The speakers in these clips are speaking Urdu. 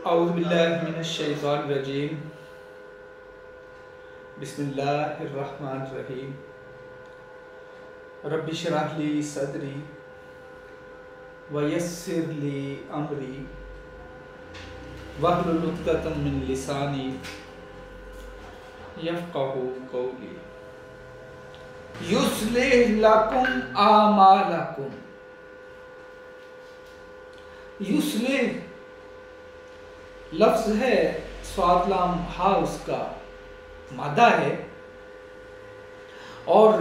اعوذ باللہ من الشیطان الرجیم بسم اللہ الرحمن الرحیم رب اشرح لی صدری ویسر لی امری واحلل عقدۃ من لسانی یفقہوا قولی یصلح لکم اعمالکم. یصلح لفظ ہے صاد لام ہا، اس کا مادہ ہے، اور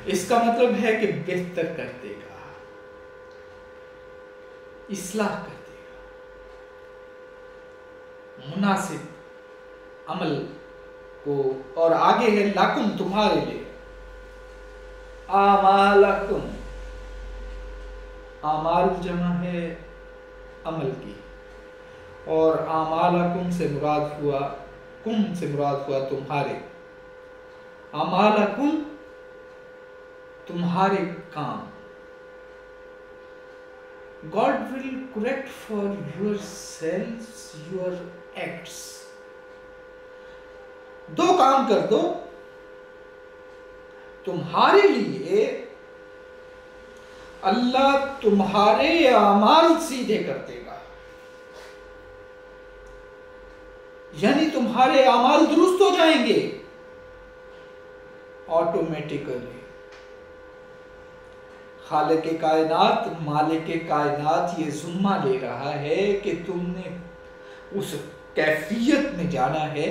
اس کا مطلب ہے کہ بہتر کر دے گا، اصلاح کر دے گا، مناسب عمل کو. اور آگے ہے لکم، تمہارے لیے، اعمالکم، اعمال جمع ہے عمل کی، اور اعمالکم سے مراد ہوا، کم سے مراد ہوا تمہارے، اعمالکم تمہارے کام. God will correct for yourselves your acts. دو کام کر دو، تمہارے لیے اللہ تمہارے اعمال سیدھے کر دے گا، یعنی تمہارے اعمال درست ہو جائیں گے آٹومیٹیکلی. خالق کائنات، مالک کائنات یہ ذمہ لے رہا ہے کہ تم نے اس کیفیت میں جانا ہے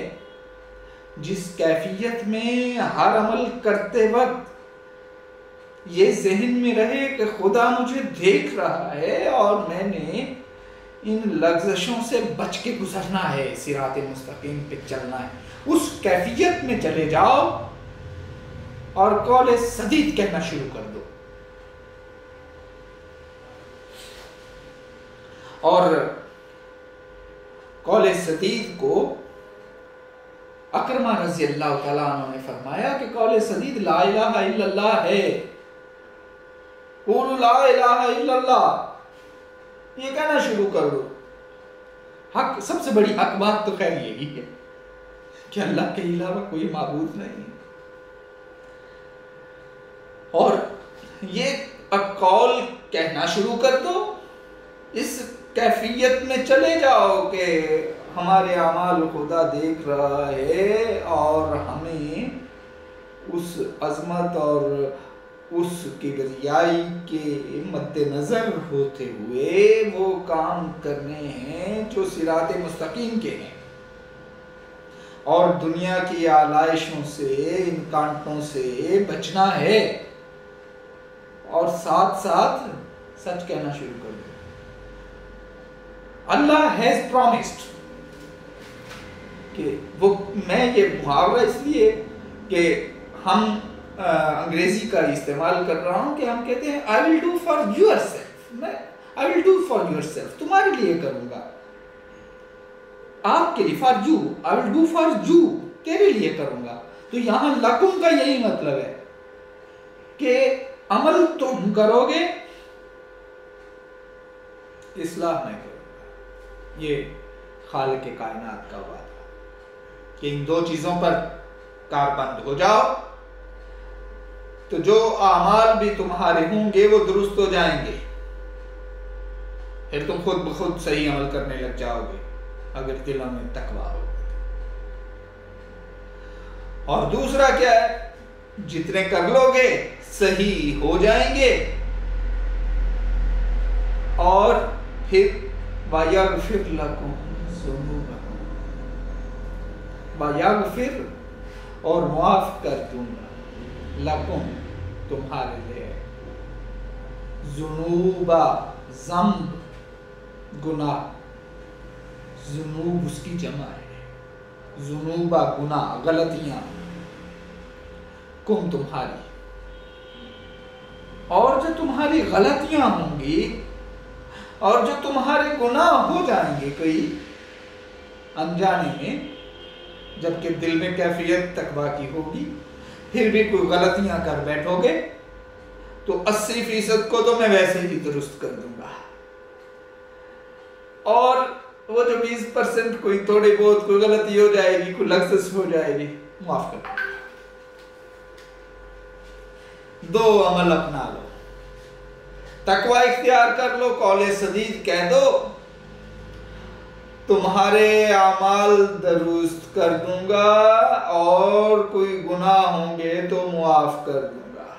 جس کیفیت میں ہر عمل کرتے وقت یہ ذہن میں رہے کہ خدا مجھے دیکھ رہا ہے اور میں نے ان لغزشوں سے بچ کے گزرنا ہے، صراط مستقیم پہ چلنا ہے. اس کیفیت میں چلے جاؤ اور قول سدید کہنا شروع کر دو. اور قول سدید کو اکرمہ رضی اللہ تعالیٰ عنہ نے فرمایا کہ قول سدید لا الہ الا اللہ ہے. قولوا لا الہ الا اللہ، یہ کہنا شروع کر دو. حق، سب سے بڑی حق بات تو خیر یہی ہے کہ اللہ کے علاوہ کوئی معبود نہیں، اور یہ قول کہنا شروع کر دو. اس کیفیت میں چلے جاؤ کہ ہمارے اعمال خدا دیکھ رہا ہے اور ہمیں اس عظمت اور اس کبریائی کے مد نظر ہوتے ہوئے وہ کام کرنے ہیں جو صراط مستقیم کے ہیں، اور دنیا کی آلائشوں سے، ان کانٹوں سے بچنا ہے، اور ساتھ ساتھ سچ کہنا شروع کر دو. اللہ ہیز پرومسڈ کہ وہ، میں یہ محاورہ اس لیے کہ ہم انگریزی کا استعمال کر رہا ہوں کہ ہم کہتے ہیں I will do for yourself، میں I will do for yourself، تمہارے لیے کروں گا، آپ کے لیے، for you، I will do for you، تیرے لیے کروں گا. تو یہاں لکم کا یہی مطلب ہے کہ عمل تم کرو گے، اصلاح میں کروں گا. یہ خالق کائنات کا وعدہ کہ ان دو چیزوں پر کاربند ہو جاؤ تو جو اعمال بھی تمہارے ہوں گے وہ درست ہو جائیں گے، پھر تم خود بخود صحیح عمل کرنے لگ جاؤ گے اگر دلوں میں تقویٰ ہو. اور دوسرا کیا ہے، جتنے کر لو گے صحیح ہو جائیں گے، اور پھر وَيَغْفِرْ لَكُمْ ذُنُوبَكُمْ، وَيَغْفِرْ اور معاف کر دوں گا، لکم تمہارے لیے، ذنوبا ذنب گناہ، ذنوب اس کی جمع ہے، ذنوبا گناہ غلطیاں، کم تمہاری، اور جو تمہاری غلطیاں ہوں گی اور جو تمہارے گناہ ہو جائیں گے کوئی انجانے میں، جبکہ دل میں کیفیت تقویٰ کی ہوگی، پھر بھی کوئی غلطیاں کر بیٹھو گے تو 80% کو تو میں ویسے ہی درست کر دوں گا. اور وہ جو 20% کوئی تھوڑی بہت کوئی غلطی ہو جائے گی، کوئی لغزش ہو جائے گی، معاف کر دو، عمل اپنا لو، تقوی اختیار کر لو، قول سدید کہہ دو، تمہارے اعمال درست کر دوں گا اور کوئی گناہ ہوں گے تو معاف کر دوں گا۔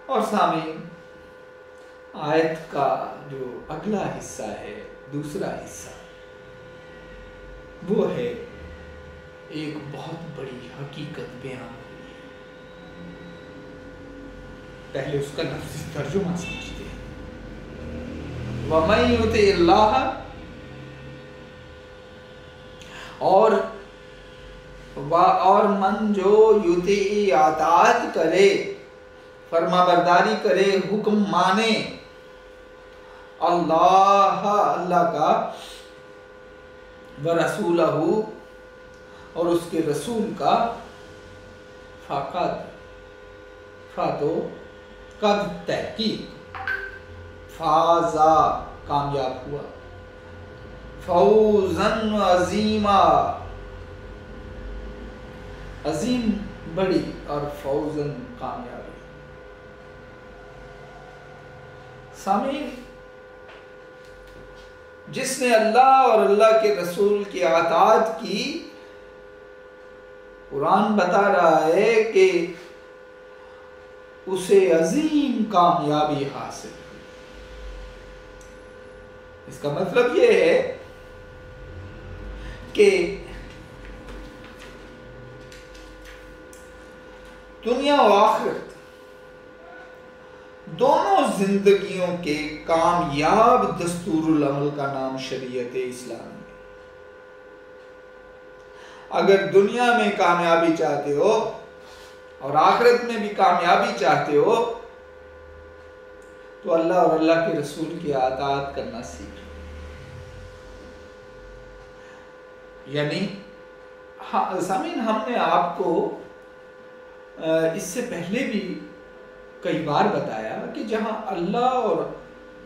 اور سامعین، آیت کا جو اگلا حصہ ہے، دوسرا حصہ، وہ ہے ایک بہت بڑی حقیقت بیان ہوئی ہے۔ پہلے اس کا لفظی ترجمہ سمجھتے ہیں۔ وَمَن يُطِعِ اللَّهَ، اور من جو یطیع اطاعت کرے، فرما برداری کرے، حکم مانے اللہ کا، ورسولہ، اور اس کے رسول کا، قد تحقیق، فازا کامیاب ہوا، فوزن عظیما، عظیم بڑی، اور فوزن کامیابی۔ سامعین، جس نے اللہ اور اللہ کے رسول کی اطاعت کی، قرآن بتا رہا ہے کہ اسے عظیم کامیابی حاصل ہوئی۔ اس کا مطلب یہ ہے کہ دنیا و آخرت دونوں زندگیوں کے کامیاب دستور العمل کا نام شریعت اسلام ہے۔ اگر دنیا میں کامیابی چاہتے ہو اور آخرت میں بھی کامیابی چاہتے ہو تو اللہ اور اللہ کے رسول کی اطاعت کرنا سیکھ لو۔ یعنی سامعین، ہم نے آپ کو اس سے پہلے بھی کئی بار بتایا کہ جہاں اللہ اور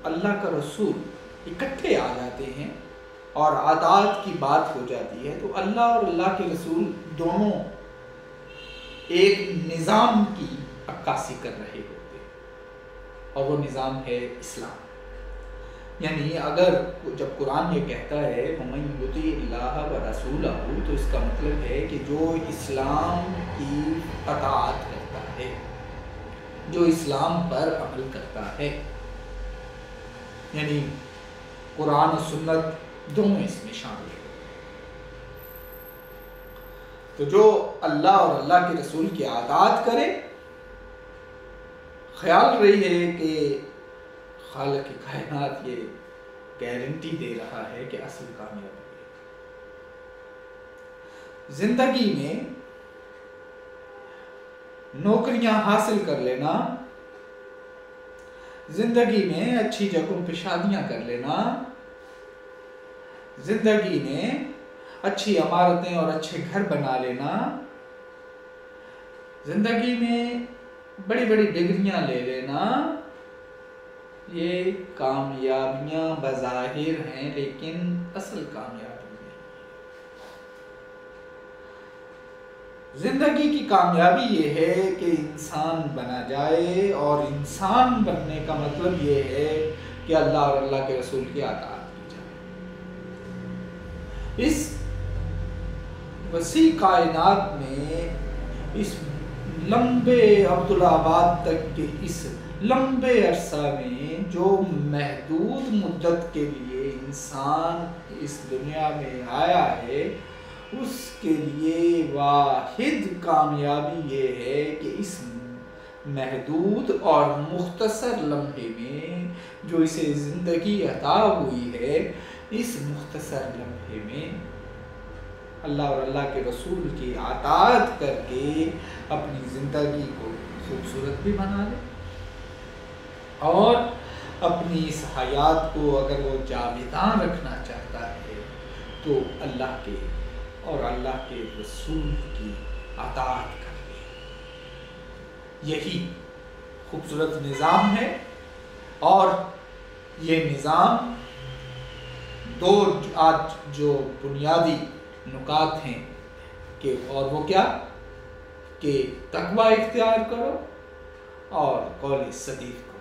اللہ کا رسول اکٹھے آ جاتے ہیں اور اطاعت کی بات ہو جاتی ہے تو اللہ اور اللہ کے رسول دونوں ایک نظام کی عکاسی کر رہے ہوتے ہیں، اور وہ نظام ہے اسلام۔ یعنی اگر جب قرآن یہ کہتا ہے وَمَن یُطِعِ اللَّهَ وَرَسُولَهُ، تو اس کا مطلب ہے کہ جو اسلام کی اطاعت کرتا ہے، جو اسلام پر عمل کرتا ہے، یعنی قرآن و سنت دونوں اس میں شامل ہیں۔ تو جو اللہ اور اللہ کے رسول کی اطاعت کرے، خیال رہی ہے کہ خالق کائنات یہ گارنٹی دے رہا ہے کہ اصل کامیابی ہے۔ زندگی میں نوکریاں حاصل کر لینا، زندگی میں اچھی جگہوں پہ شادیاں کر لینا، زندگی میں اچھی عمارتیں اور اچھے گھر بنا لینا، زندگی میں بڑی بڑی ڈگریاں لے لینا، یہ کامیابیاں بظاہر ہیں لیکن اصل کامیابی نہیں۔ زندگی کی کامیابی یہ ہے کہ انسان بنا جائے، اور انسان بننے کا مطلب یہ ہے کہ اللہ اور اللہ کے رسول کی اطاعت کی جائے۔ اس وسیع کائنات میں، اس لمبے عبدالآباد تک کے اس لمبے عرصہ میں جو محدود مدت کے لیے انسان اس دنیا میں آیا ہے، اس کے لیے واحد کامیابی یہ ہے کہ اس محدود اور مختصر لمحے میں جو اسے زندگی عطا ہوئی ہے، اس مختصر لمحے میں اللہ اور اللہ کے رسول کی اطاعت کر کے اپنی زندگی کو خوبصورت بھی بنا لے، اور اپنی اس حیات کو اگر وہ جاویداں رکھنا چاہتا ہے تو اللہ کے اور اللہ کے رسول کی اطاعت کر لے۔ یہی خوبصورت نظام ہے، اور یہ نظام دو آج جو بنیادی نکات ہیں کہ اور وہ کیا کہ تقوی اختیار کرو اور قول صدیق